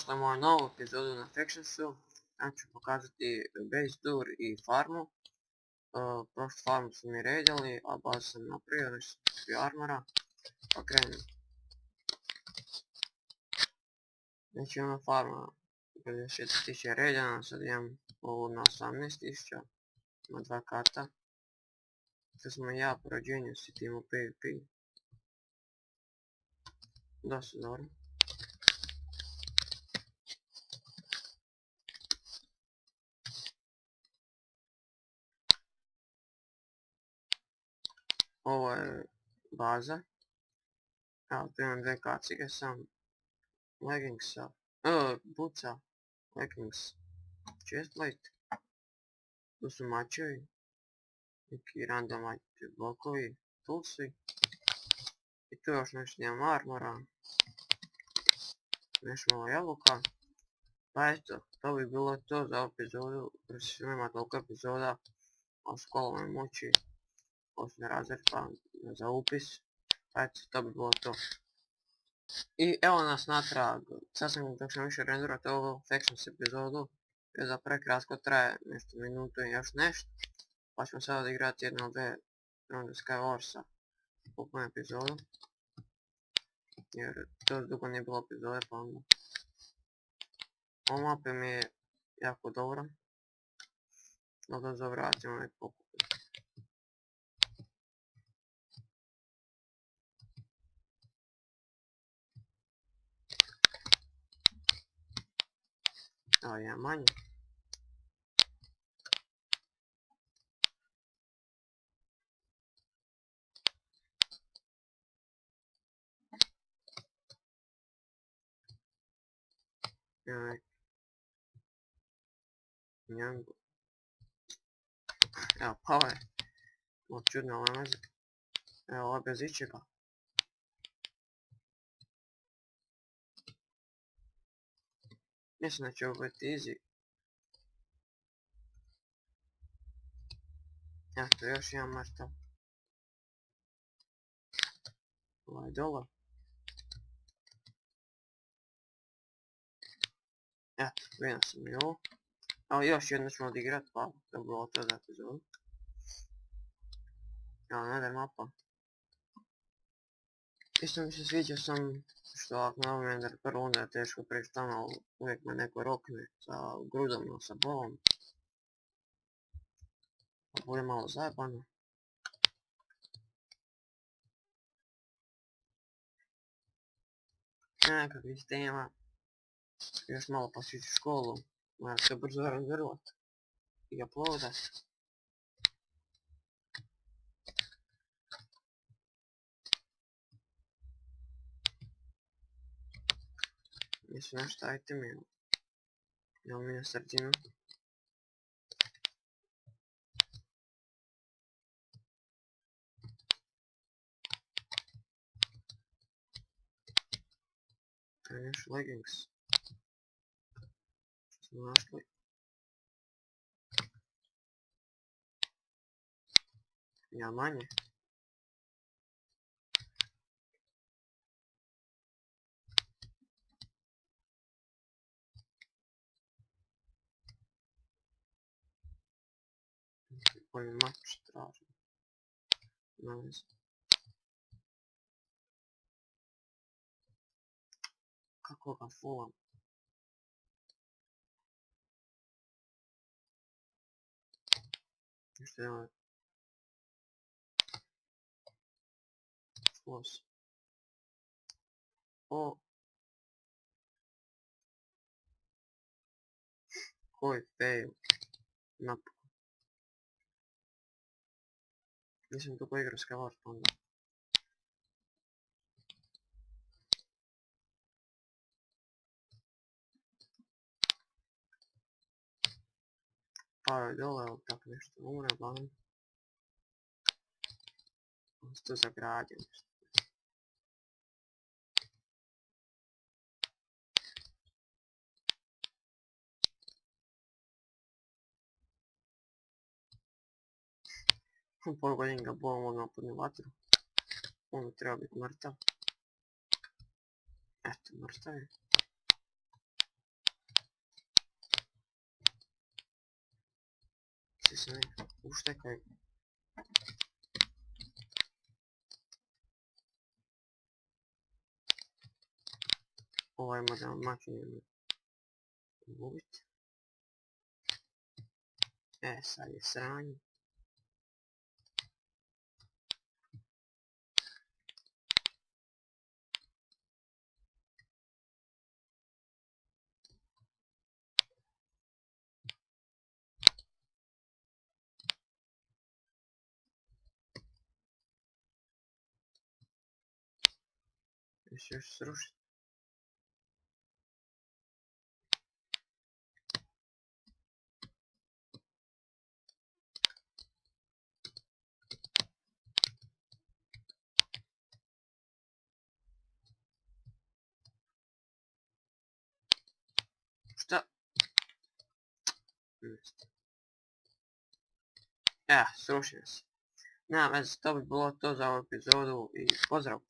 dobrodošli u moju novu epizodu na Factionsu. Ja ću pokazati base tour i farmu. Prošlu farmu su mi redjeli, a bazu sam napravio, nešto sam armora. Pa krenem. Znači imam farma 56.000 redjana, sad imam ovu na 18.000. Ima dva kata. Sad smo ja po rođenju si timu PvP. Dosta dobro. Ovo je baza. Evo tu imam dve kacige sam. Leggingsa. Buca. Leggings. Chestplate. Tu su mačevi. Neki random blokovi. Toolsi. I tu još nešto imam armora. Nešto malo jabuka. Pa eto, to bi bilo to za ovu epizodu. Proći nema toliko epizoda. A škola me muči. Osmi razred pa za upis. Pa eto, to bi bilo to. I evo nas natrag. Sad sam dok sam više renderat ovo Factions epizodu. Jer za prekratko traje nešto minutu i još nešto. Pa ćemo sad odigrati jednu od dve runde Skywarsa. Popunu epizodu. Jer to dugo nije bilo epizode pa onda. Ovo mape mi je jako dobro. No da zavratimo i pokupiti. Evo jedan manje. Njango. Evo pao je. Malo čudno ovaj mezak. Evo ovo bez ičega. Mislim da će ovo biti easy. Eto još jedan mrtav. Ovaj dole. Eto, vidio sam i ovo. Evo još jedno ćemo odigrat pa da bi bilo to za epizodu. Evo nether mapa. Isto mi se sviđa sam što ako na ovom ender prvo onda je teško prijeći tamo, ali uvijek me neko rokne sa grudom, sa bolom. Pa bude malo zajebano. Nekakvih tema. Još malo pa sviđu školu. Moram se brzo renderat. I uploadat. Nisu nešto itemi. Imam mi na sredinu. Još leggings. Što smo našli? Ja manje. Koji mač tražim. Ne znam. Kako ga fullam? Nešto ima. Flos. O. Koji fail. Napokon. Nisam dugo igrao Skywars pa onda. Pao je dole, ali tako nešto umre, uglavnom. On se tu zagradio nešto. Pogodim ga bolom odmah podne vatru. On treba biti mrtav. Eto, mrtav je. sam uštekaj. Ovaj model makinjemo ubiti. Sad je sranje. Još srušiti. Šta? Srušio se. Nema veze, to bi bilo to za ovu epizodu i pozdrav!